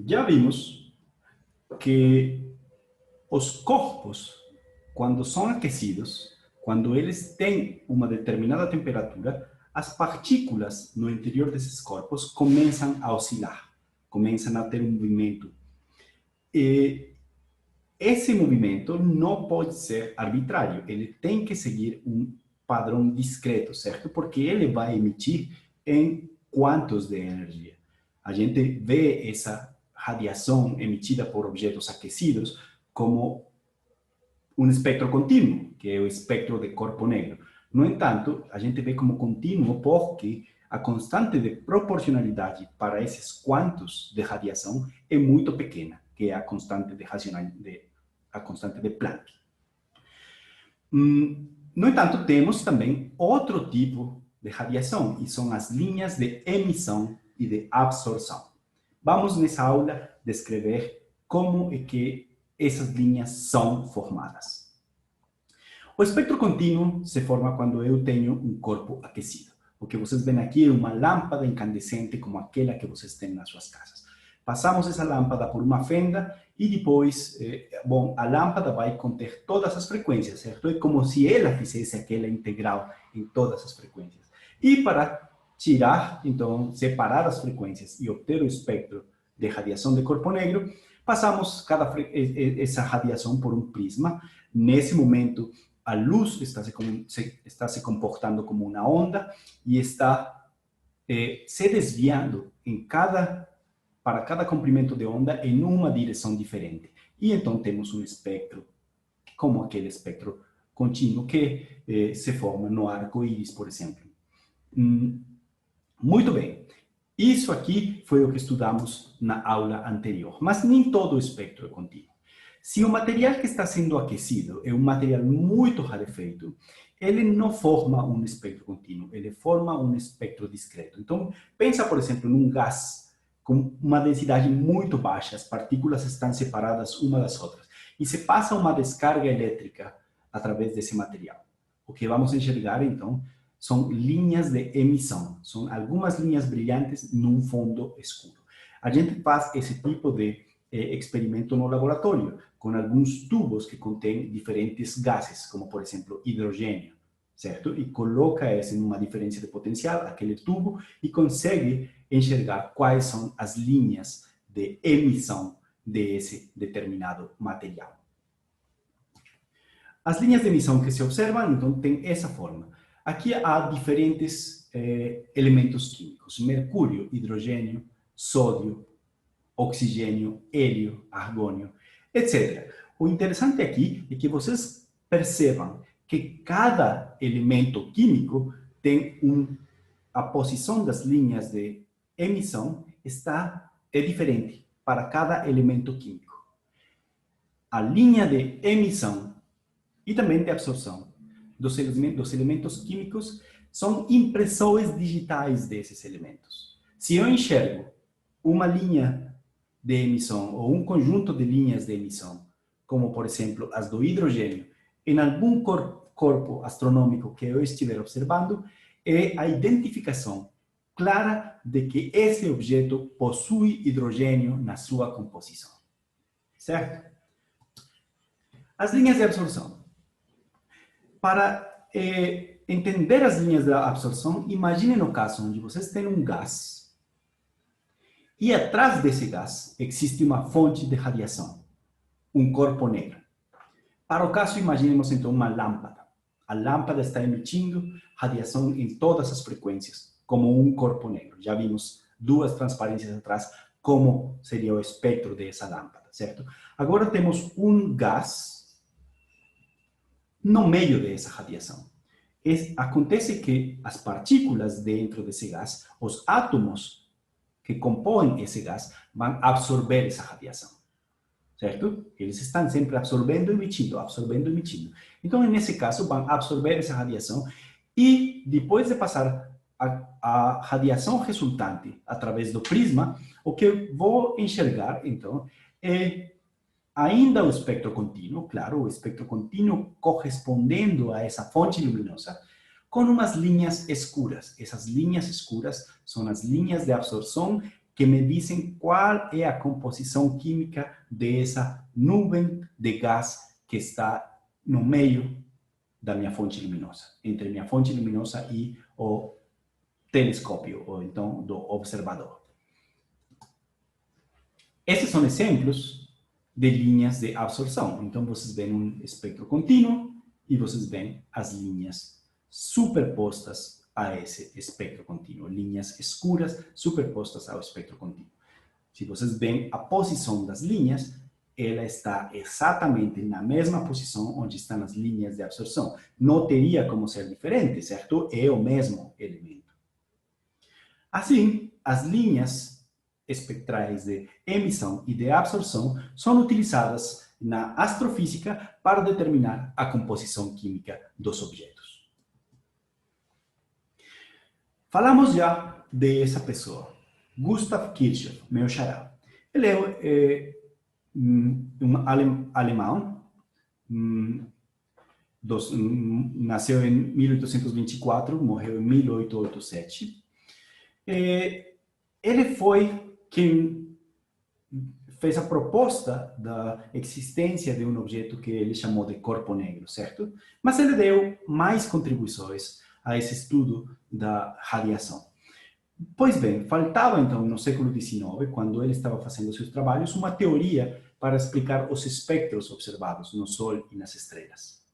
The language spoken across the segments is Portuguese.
Já vimos que os corpos, quando são aquecidos, quando eles têm uma determinada temperatura, as partículas no interior desses corpos começam a oscilar, começam a ter um movimento. E esse movimento não pode ser arbitrário, ele tem que seguir um padrão discreto, certo? Porque ele vai emitir em quantos de energia. A gente vê essa radiação emitida por objetos aquecidos como um espectro contínuo, que é o espectro de corpo negro. No entanto, a gente vê como contínuo porque a constante de proporcionalidade para esses quantos de radiação é muito pequena, que é a constante de Planck. No entanto, temos também outro tipo de radiação, e são as linhas de emissão e de absorção. Vamos nessa aula descrever como é que essas linhas são formadas. O espectro contínuo se forma quando eu tenho um corpo aquecido. O que vocês veem aqui é uma lâmpada incandescente como aquela que vocês têm nas suas casas. Passamos essa lâmpada por uma fenda e depois, a lâmpada vai conter todas as frequências, certo? É como se ela fizesse aquela integral em todas as frequências. E para tirar, então, separar as frequências e obter o espectro de radiação de corpo negro, passamos essa radiação por um prisma. Nesse momento, a luz está se comportando como uma onda e está se desviando para cada comprimento de onda em uma direção diferente. E então temos um espectro, como aquele espectro contínuo que se forma no arco-íris, por exemplo. Muito bem. Isso aqui foi o que estudamos na aula anterior, mas nem todo o espectro é contínuo. Se o material que está sendo aquecido é um material muito rarefeito, ele não forma um espectro contínuo, ele forma um espectro discreto. Então, pensa, por exemplo, num gás com uma densidade muito baixa, as partículas estão separadas umas das outras, e se passa uma descarga elétrica através desse material. O que vamos enxergar, então, são linhas de emissão, são algumas linhas brilhantes num fundo escuro. A gente faz esse tipo de experimento no laboratório, com alguns tubos que contêm diferentes gases, como, por exemplo, hidrogênio, certo? E coloca esse em uma diferença de potencial, aquele tubo, e consegue enxergar quais são as linhas de emissão desse determinado material. As linhas de emissão que se observam, então, têm essa forma. Aqui há diferentes elementos químicos: mercúrio, hidrogênio, sódio, oxigênio, hélio, argônio, etc. O interessante aqui é que vocês percebam que cada elemento químico tem a posição das linhas de emissão é diferente para cada elemento químico. A linha de emissão e também de absorção dos elementos químicos são impressões digitais desses elementos. Se eu enxergo uma linha de emissão ou um conjunto de linhas de emissão, como, por exemplo, as do hidrogênio, em algum corpo astronômico que eu estiver observando, é a identificação clara de que esse objeto possui hidrogênio na sua composição. Certo? As linhas de absorção. Para entender as linhas de absorção, imaginem o caso onde vocês têm um gás e atrás desse gás existe uma fonte de radiação, um corpo negro. Para o caso, imaginemos então uma lâmpada. A lâmpada está emitindo radiação em todas as frequências, como um corpo negro. Já vimos duas transparências atrás, como seria o espectro dessa lâmpada, certo? Agora temos um gás no meio dessa radiação. Acontece que as partículas dentro desse gás, os átomos que compõem esse gás, vão absorver essa radiação, certo? Eles estão sempre absorvendo e emitindo, absorvendo e emitindo. Então, nesse caso, vão absorver essa radiação e, depois de passar a radiação resultante através do prisma, o que eu vou enxergar, então, é ainda o espectro contínuo, claro, o espectro contínuo correspondendo a essa fonte luminosa, com umas linhas escuras. Essas linhas escuras são as linhas de absorção que me dicen cuál es la composición química de esa nube de gas que está no medio da minha fonte luminosa, entre minha fonte luminosa e o telescópio, ou então do observador. Esses são exemplos de linhas de absorção. Então, vocês veem um espectro contínuo e vocês veem as linhas superpostas a esse espectro contínuo, linhas escuras superpostas ao espectro contínuo. Se vocês veem a posição das linhas, ela está exatamente na mesma posição onde estão as linhas de absorção. Não teria como ser diferente, certo? É o mesmo elemento. Assim, as linhas espectrais de emissão e de absorção são utilizadas na astrofísica para determinar a composição química dos objetos. Falamos já dessa pessoa, Gustav Kirchhoff, meu xará. Ele é alemão, nasceu em 1824, morreu em 1887. Ele foi quem fez a proposta da existência de um objeto que ele chamou de corpo negro, certo? Mas ele deu mais contribuições a esse estudo da radiação. Pois bem, faltava então no século XIX, quando ele estava fazendo seus trabalhos, uma teoria para explicar os espectros observados no Sol e nas estrelas.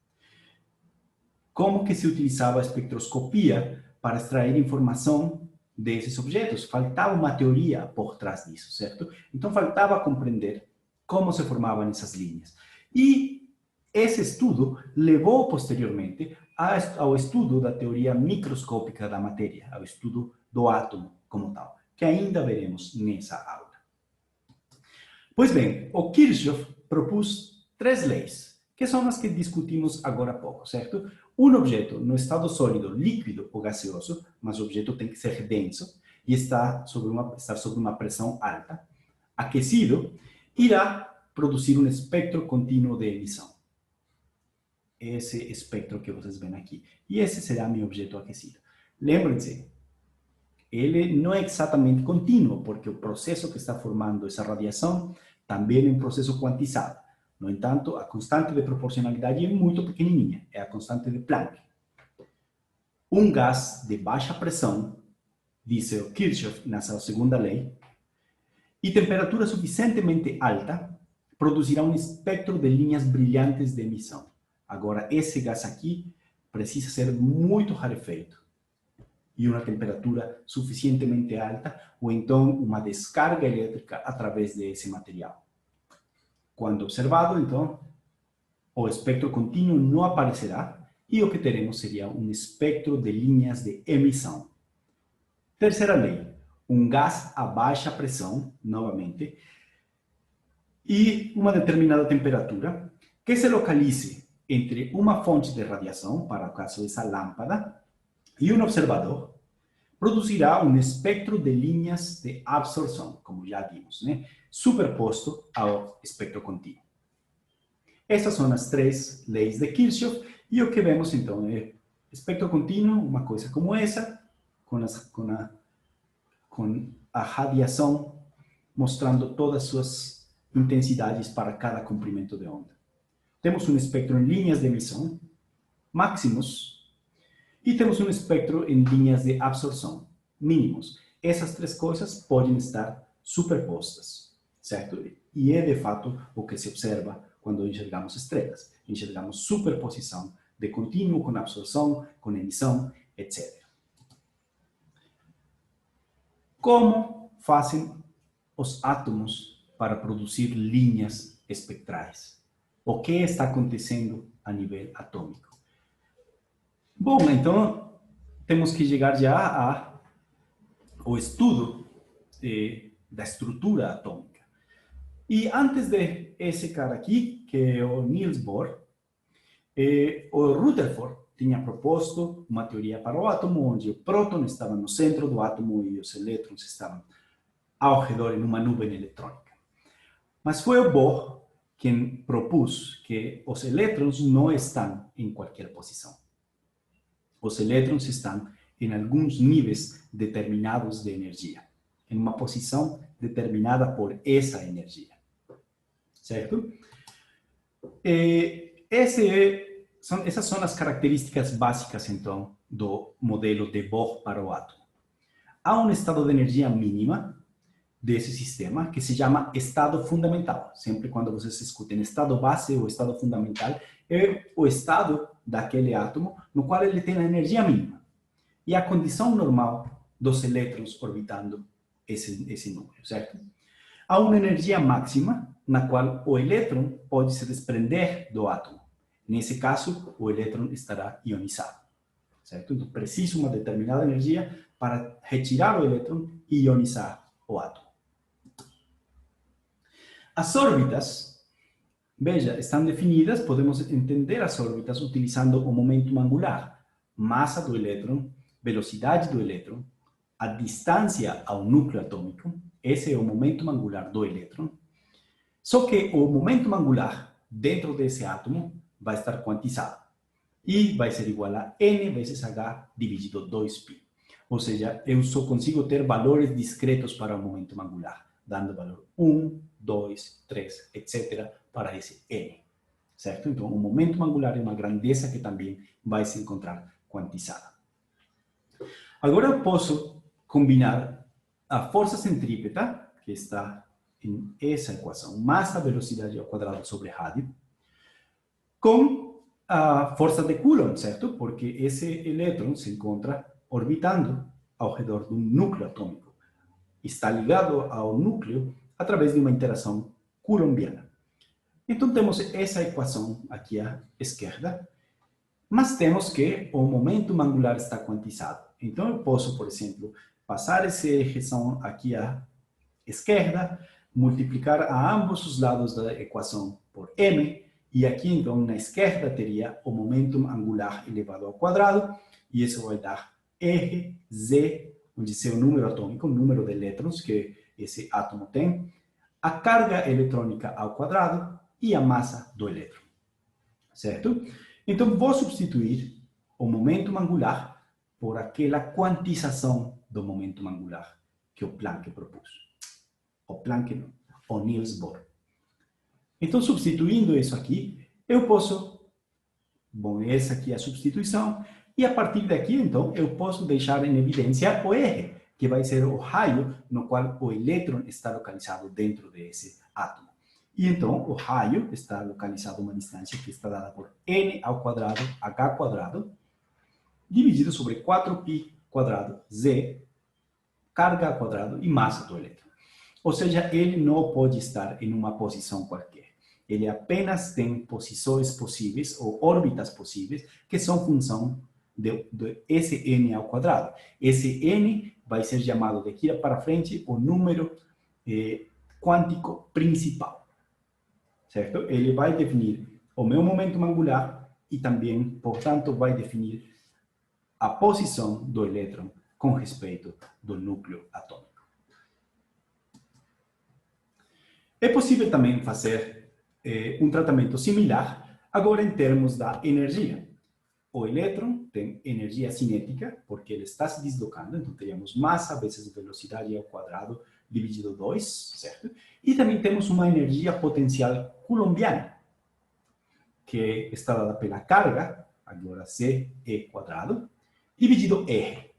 Como que se utilizava a espectroscopia para extrair informação desses objetos? Faltava uma teoria por trás disso, certo? Então faltava compreender como se formavam essas linhas. E esse estudo levou posteriormente ao estudo da teoria microscópica da matéria, ao estudo do átomo como tal, que ainda veremos nessa aula. Pois bem, o Kirchhoff propôs 3 leis, que são as que discutimos agora há pouco, certo? Um objeto no estado sólido, líquido ou gaseoso, mas o objeto tem que ser denso e estar sobre uma pressão alta, aquecido, irá produzir um espectro contínuo de emissão. Esse espectro que vocês veem aqui. E esse será meu objeto aquecido. Lembrem-se, ele não é exatamente contínuo, porque o processo que está formando essa radiação também é um processo quantizado. No entanto, a constante de proporcionalidade é muito pequenininha, é a constante de Planck. Um gás de baixa pressão, disse o Kirchhoff nessa segunda lei, e temperatura suficientemente alta, produzirá um espectro de linhas brilhantes de emissão. Agora, esse gás aqui precisa ser muito rarefeito e uma temperatura suficientemente alta, ou então uma descarga elétrica através desse material. Quando observado, então, o espectro contínuo não aparecerá e o que teremos seria um espectro de linhas de emissão. Terceira lei, um gás a baixa pressão, novamente, e uma determinada temperatura que se localize entre uma fonte de radiação, para o caso dessa lâmpada, e um observador, produzirá um espectro de linhas de absorção, como já vimos, né? Superposto ao espectro contínuo. Essas são as 3 leis de Kirchhoff, e o que vemos então é espectro contínuo, uma coisa como essa, com a radiação mostrando todas as suas intensidades para cada comprimento de onda. Temos um espectro em linhas de emissão, máximos, e temos um espectro em linhas de absorção, mínimos. Essas 3 coisas podem estar superpostas, certo? E é, de fato, o que se observa quando enxergamos estrelas. Enxergamos superposição de contínuo com absorção, com emissão, etc. Como fazem os átomos para produzir linhas espectrais? O que está acontecendo a nível atômico? Bom, então temos que chegar já ao estudo da estrutura atômica. E antes de esse cara aqui, que é o Niels Bohr, o Rutherford tinha proposto uma teoria para o átomo, onde o próton estava no centro do átomo e os elétrons estavam ao redor em uma nuvem eletrônica. Mas foi o Bohr quem propôs que os elétrons não estão em qualquer posição. Os elétrons estão em alguns níveis determinados de energia. em uma posição determinada por essa energia, certo? Essas são as características básicas, então, do modelo de Bohr para o átomo. Há um estado de energia mínima desse sistema que se chama estado fundamental. Sempre quando vocês escutem estado base ou estado fundamental, é o estado daquele átomo no qual ele tem a energia mínima. E a condição normal dos elétrons orbitando esse núcleo, certo? Há uma energia máxima na qual o elétron pode se desprender do átomo. Nesse caso, o elétron estará ionizado, certo? Então, precisa uma determinada energia para retirar o elétron e ionizar o átomo. As órbitas, veja, estão definidas, podemos entender as órbitas utilizando o momento angular, massa do elétron, velocidade do elétron, a distância ao núcleo atômico, esse é o momento angular do elétron, só que o momento angular dentro desse átomo vai estar quantizado e vai ser igual a n vezes h dividido 2π. Ou seja, eu só consigo ter valores discretos para o momento angular, dando valor 1, 2, 3, etc. para esse n, certo? Então, o momento angular é uma grandeza que também vai se encontrar quantizada. Agora eu posso combinar a força centrípeta, que está em essa equação, massa velocidade ao quadrado sobre rádio, com a força de Coulomb, certo? Porque esse elétron se encontra orbitando ao redor de um núcleo atômico. Está ligado ao núcleo através de uma interação coulombiana. Então, temos essa equação aqui à esquerda, mas temos que o momento angular está quantizado. Então, eu posso, por exemplo, passar essa equação aqui à esquerda, multiplicar a ambos os lados da equação por m, e aqui, então, na esquerda, teria o momento angular elevado ao quadrado, e isso vai dar R, Z, onde é o número atômico, o número de elétrons que esse átomo tem, a carga eletrônica ao quadrado e a massa do elétron, certo? Então, vou substituir o momento angular por aquela quantização do momento angular que o Planck propôs. O Planck não, o Niels Bohr. Então, substituindo isso aqui, eu posso... Bom, essa aqui é a substituição. E a partir daqui, então, eu posso deixar em evidência o R, que vai ser o raio no qual o elétron está localizado dentro desse átomo. E então, o raio está localizado em uma distância que está dada por n ao quadrado, h quadrado, dividido sobre 4π quadrado z, carga ao quadrado e massa do elétron. Ou seja, ele não pode estar em uma posição qualquer. Ele apenas tem posições possíveis, ou órbitas possíveis, que são função de esse n ao quadrado. Esse n vai ser chamado daqui para frente o número quântico principal, certo? Ele vai definir o meu momento angular e também, portanto, vai definir a posição do elétron com respeito do núcleo atômico. É possível também fazer um tratamento similar, agora em termos da energia. O elétron tem energia cinética, porque ele está se deslocando, então teríamos massa vezes velocidade ao quadrado dividido 2, certo? E também temos uma energia potencial coulombiana, que está dada pela carga, agora C E quadrado, dividido R.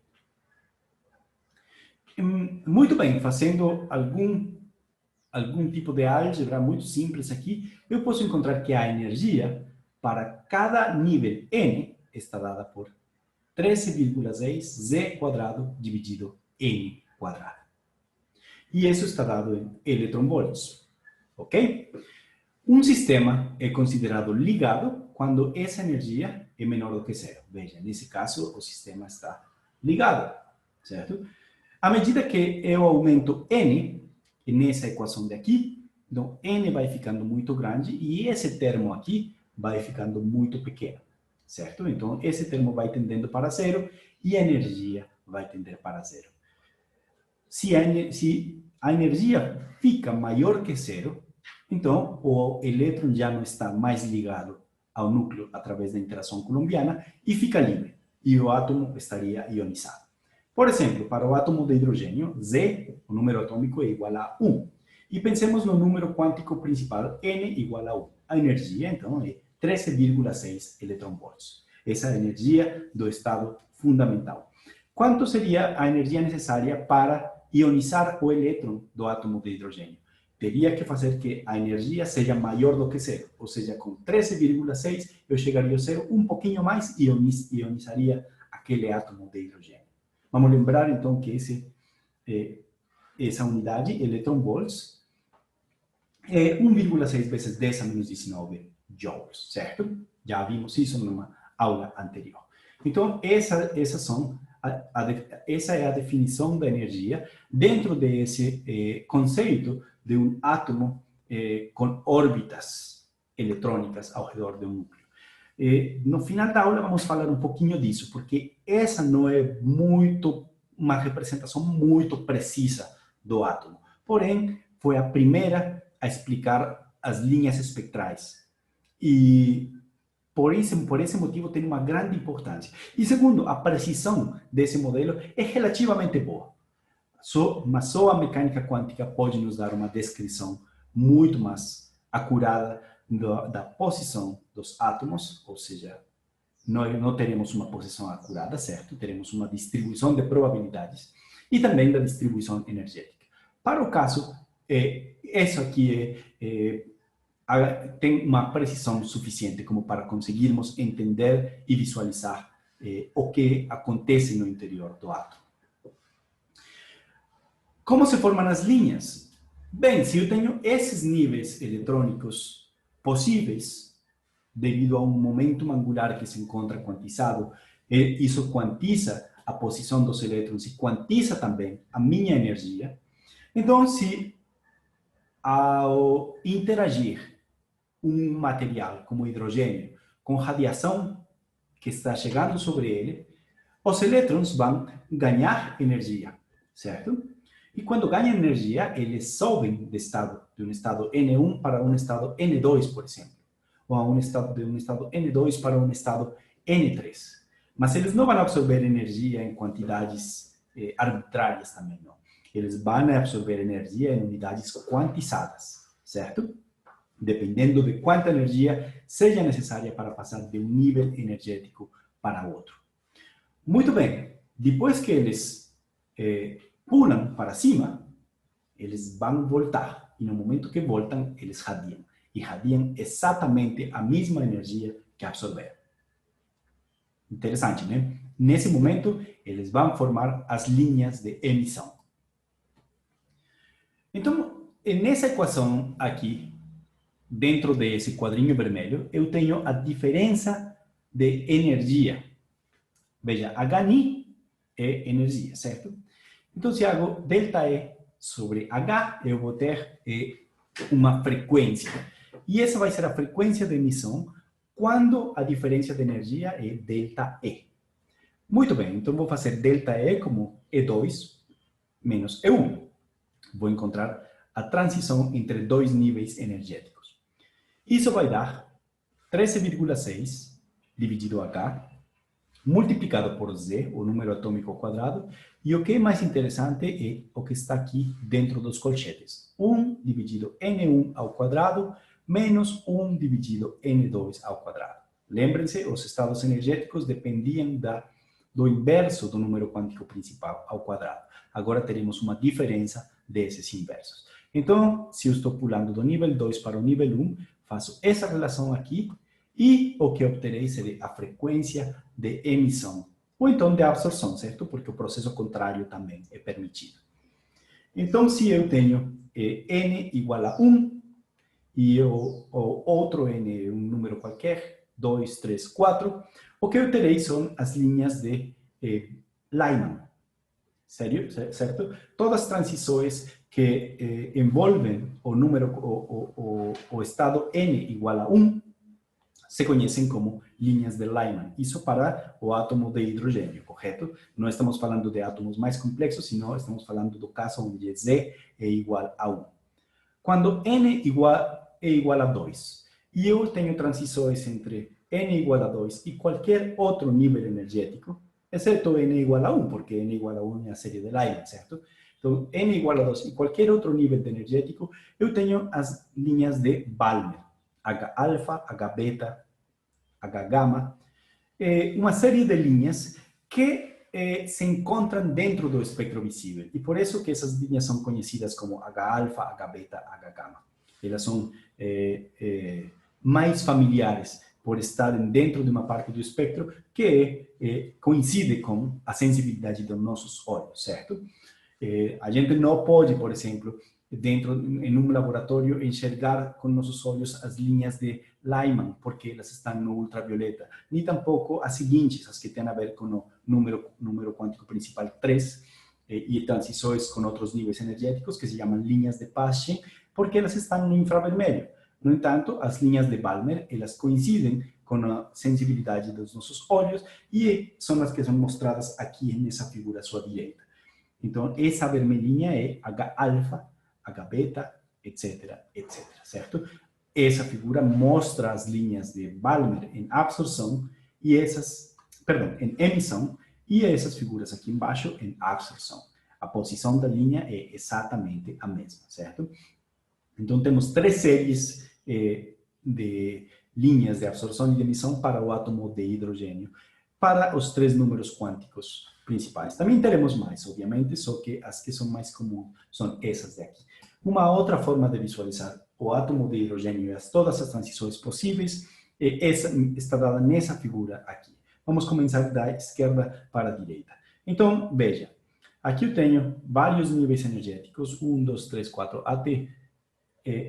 Muito bem, fazendo algum tipo de álgebra muito simples aqui, eu posso encontrar que a energia para cada nível n está dada por 13,6 z quadrado dividido n quadrado. E isso está dado em eletronvolts, ok? Um sistema é considerado ligado quando essa energia é menor do que zero. Veja, nesse caso, o sistema está ligado, certo? À medida que eu aumento n, nessa equação daqui, então n vai ficando muito grande e esse termo aqui vai ficando muito pequeno, certo? Então, esse termo vai tendendo para zero e a energia vai tender para zero. Se a energia fica maior que zero, então o elétron já não está mais ligado ao núcleo através da interação coulombiana e fica livre, e o átomo estaria ionizado. Por exemplo, para o átomo de hidrogênio, Z, o número atômico, é igual a 1. E pensemos no número quântico principal, N igual a 1. A energia, então, é 13,6 eletronvolts. Essa é a energia do estado fundamental. Quanto seria a energia necessária para ionizar o elétron do átomo de hidrogênio? Teria que fazer que a energia seja maior do que zero. Ou seja, com 13,6 eu chegaria ao zero um pouquinho mais e ionizaria aquele átomo de hidrogênio. Vamos lembrar, então, que essa unidade, eletronvolts, é 1,6 vezes 10 a menos 19 joules, certo? Já vimos isso numa aula anterior. Então, essa é a definição da energia dentro desse conceito de um átomo com órbitas eletrônicas ao redor do núcleo. No final da aula vamos falar um pouquinho disso, porque essa não é uma representação muito precisa do átomo. Porém, foi a primeira a explicar as linhas espectrais. E por esse motivo tem uma grande importância. E segundo, a precisão desse modelo é relativamente boa. Mas só a mecânica quântica pode nos dar uma descrição muito mais acurada da posição dos átomos, ou seja, não teremos uma posição acurada, certo? Teremos uma distribuição de probabilidades e também da distribuição energética. Para o caso, isso aqui tem uma precisão suficiente como para conseguirmos entender e visualizar o que acontece no interior do átomo. Como se formam as linhas? Bem, se eu tenho esses níveis eletrônicos possíveis, devido a um momento angular que se encontra quantizado, isso quantiza a posição dos elétrons e quantiza também a minha energia. Então, se ao interagir um material como hidrogênio com radiação que está chegando sobre ele, os elétrons vão ganhar energia, certo? E quando ganham energia, eles sobem de um estado N1 para um estado N2, por exemplo, ou de um estado N2 para um estado N3. Mas eles não vão absorver energia em quantidades arbitrárias também, não. Eles vão absorver energia em unidades quantizadas, certo? Dependendo de quanta energia seja necessária para passar de um nível energético para outro. Muito bem, depois que eles pulam para cima, eles vão voltar. E no momento que voltam, eles radiam. E radiam exatamente a mesma energia que absorveram. Interessante, né? Nesse momento, eles vão formar as linhas de emissão. Então, nessa equação aqui, dentro desse quadrinho vermelho, eu tenho a diferença de energia. Veja, Hni é energia, certo? Então, se hago ΔE sobre H, eu vou ter uma frequência. E essa vai ser a frequência de emissão quando a diferença de energia é ΔE. Muito bem, então vou fazer ΔE como E2 menos E1. Vou encontrar a transição entre dois níveis energéticos. Isso vai dar 13,6 dividido H, multiplicado por Z, o número atômico ao quadrado, e o que é mais interessante é o que está aqui dentro dos colchetes. 1 dividido N1 ao quadrado, menos 1 dividido N2 ao quadrado. Lembrem-se, os estados energéticos dependiam do inverso do número quântico principal ao quadrado. Agora teremos uma diferença desses inversos. Então, se eu estou pulando do nível 2 para o nível 1, faço essa relação aqui, e o que obterei será a frequência de emissão, ou então de absorção, certo? Porque o processo contrário também é permitido. Então, se eu tenho n igual a 1, e o outro n é um número qualquer, 2, 3, 4, o que eu terei são as linhas de Lyman, certo? Todas as transições que envolvem o número, o estado n igual a 1, se conhecem como linhas de Lyman. Isso para o átomo de hidrogênio, correto? Não estamos falando de átomos mais complexos, senão estamos falando do caso onde Z é igual a 1. Quando N é igual a 2, e eu tenho transições entre N igual a 2 e qualquer outro nível energético, exceto n igual a 1, porque n igual a 1 é a série de Lyman, certo? Então, n igual a 2 e qualquer outro nível de energético, eu tenho as linhas de Balmer, H-alfa, H-beta, H-gama, uma série de linhas que se encontram dentro do espectro visível. E por isso que essas linhas são conhecidas como H-alfa, H-beta, H-gama. Elas são mais familiares por estarem dentro de uma parte do espectro que coincide com a sensibilidade dos nossos olhos, certo? A gente não pode, por exemplo, em um laboratório, enxergar com nossos olhos as linhas de Lyman, porque elas estão no ultravioleta, nem tampouco as seguintes, as que têm a ver com o número quântico principal 3, e transições com outros níveis energéticos, que se chamam linhas de Paschen, porque elas estão no infravermelho. No entanto, as linhas de Balmer, elas coincidem com a sensibilidade dos nossos olhos, e são as que são mostradas aqui nessa figura à sua direita. Então, essa vermelhinha é H-alfa, H-beta, etc., etc., certo? Essa figura mostra as linhas de Balmer em absorção e em emissão, e essas figuras aqui embaixo em absorção. A posição da linha é exatamente a mesma, certo? Então, temos 3 séries de linhas de absorção e de emissão para o átomo de hidrogênio, para os 3 números quânticos principais. Também teremos mais, obviamente, só que as que são mais comuns são essas daqui. Uma outra forma de visualizar o átomo de hidrogênio e todas as transições possíveis está dada nessa figura aqui. Vamos começar da esquerda para a direita. Então, veja, aqui eu tenho vários níveis energéticos, 1, 2, 3, 4, até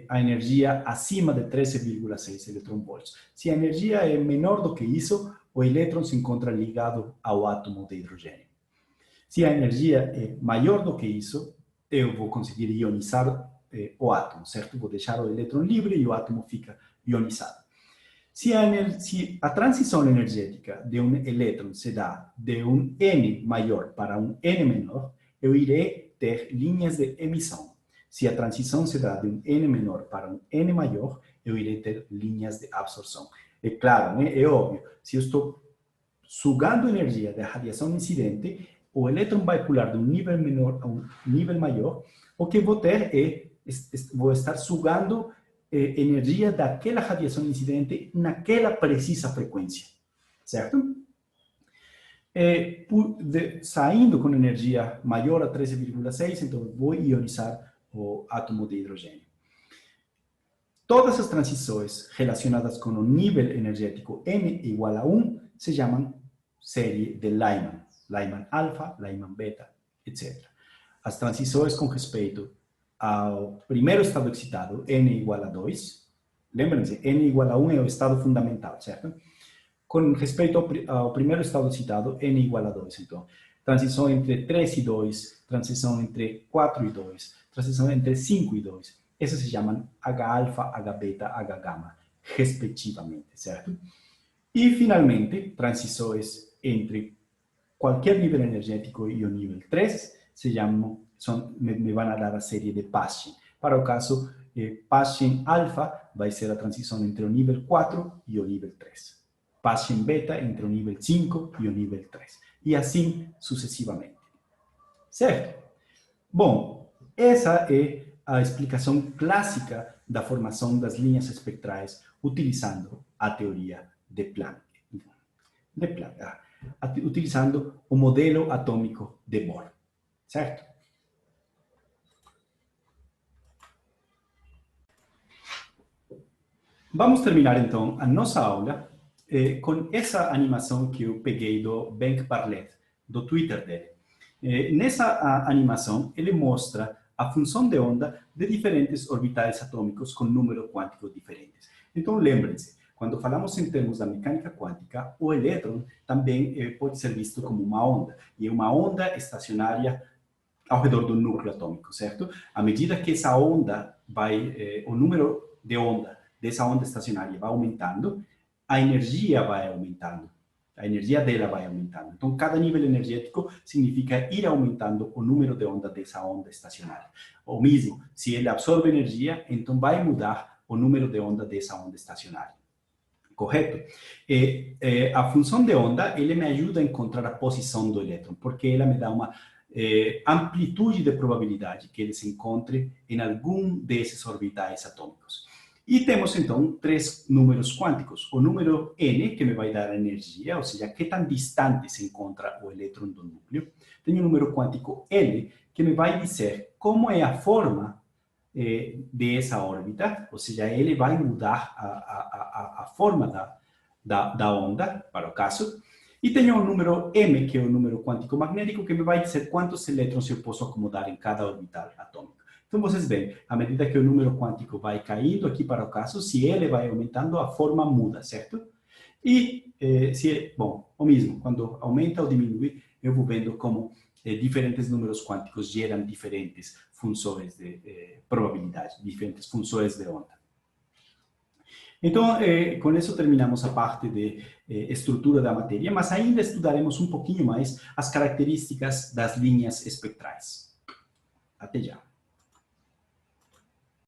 a energia acima de 13,6 eletronvolts. Se a energia é menor do que isso, o elétron se encontra ligado ao átomo de hidrogênio. Se a energia é maior do que isso, eu vou conseguir ionizar o átomo, certo? Vou deixar o elétron livre e o átomo fica ionizado. Se a transição energética de um elétron se dá de um N maior para um N menor, eu irei ter linhas de emissão. Se a transição se dá de um N menor para um N maior, eu irei ter linhas de absorção. É claro, né? É óbvio, se eu estou sugando energia da radiação incidente, o elétron vai pular de um nível menor a um nível maior, o que vou ter vou estar sugando energia daquela radiação incidente naquela precisa frequência, certo? Saindo com energia maior a 13,6, então vou ionizar o átomo de hidrogênio. Todas as transições relacionadas com o nível energético N igual a 1 se chamam série de Lyman. Lyman alfa, Lyman beta, etc. As transições com respeito ao primeiro estado excitado, N igual a 2, lembrem-se, N igual a 1 é o estado fundamental, certo? Com respeito ao primeiro estado excitado, N igual a 2, então, transição entre 3 e 2, transição entre 4 e 2, transição entre 5 e 2, essas se chamam H-alfa, H-beta, H-gama, respectivamente, certo? E, finalmente, transições entre qualquer nível energético e o nível 3 se chamam, me vão dar a série de Paschen. Para o caso, Paschen alfa vai ser a transição entre o nível 4 e o nível 3. Paschen beta entre o nível 5 e o nível 3. E assim sucessivamente. Certo? Bom, essa é a explicação clássica da formação das linhas espectrais utilizando a teoria de Planck. Utilizando o modelo atômico de Bohr. Certo? Vamos terminar, então, a nossa aula com essa animação que eu peguei do Bengt Barlet, do Twitter dele. Nessa animação, ele mostra a função de onda de diferentes orbitais atômicos com número quântico diferentes. Então, lembrem-se, quando falamos em termos da mecânica quântica, o elétron também pode ser visto como uma onda, e é uma onda estacionária ao redor do núcleo atômico, certo? À medida que essa onda o número de onda dessa onda estacionária vai aumentando, a energia vai aumentando. A energia dela vai aumentando. Então, cada nível energético significa ir aumentando o número de onda dessa onda estacionária. Ou mesmo, se ele absorve energia, então vai mudar o número de onda dessa onda estacionária. Correto? A função de onda, ele me ajuda a encontrar a posição do elétron, porque ela me dá uma amplitude de probabilidade que ele se encontre em algum desses orbitais atômicos. E temos, então, três números quânticos. O número n, que me vai dar a energia, ou seja, que tão distante se encontra o elétron do núcleo. Tenho o número quântico L, que me vai dizer como é a forma dessa órbita, ou seja, ele vai mudar a forma da onda, para o caso. E tenho o número m, que é o número quântico magnético, que me vai dizer quantos elétrons eu posso acomodar em cada orbital atômico. Então, vocês veem, à medida que o número quântico vai caindo aqui para o caso, se ele vai aumentando, a forma muda, certo? E, bom, o mesmo, quando aumenta ou diminui, eu vou vendo como diferentes números quânticos geram diferentes funções de probabilidade, diferentes funções de onda. Então, com isso terminamos a parte de estrutura da matéria, mas ainda estudaremos um pouquinho mais as características das linhas espectrais. Até já.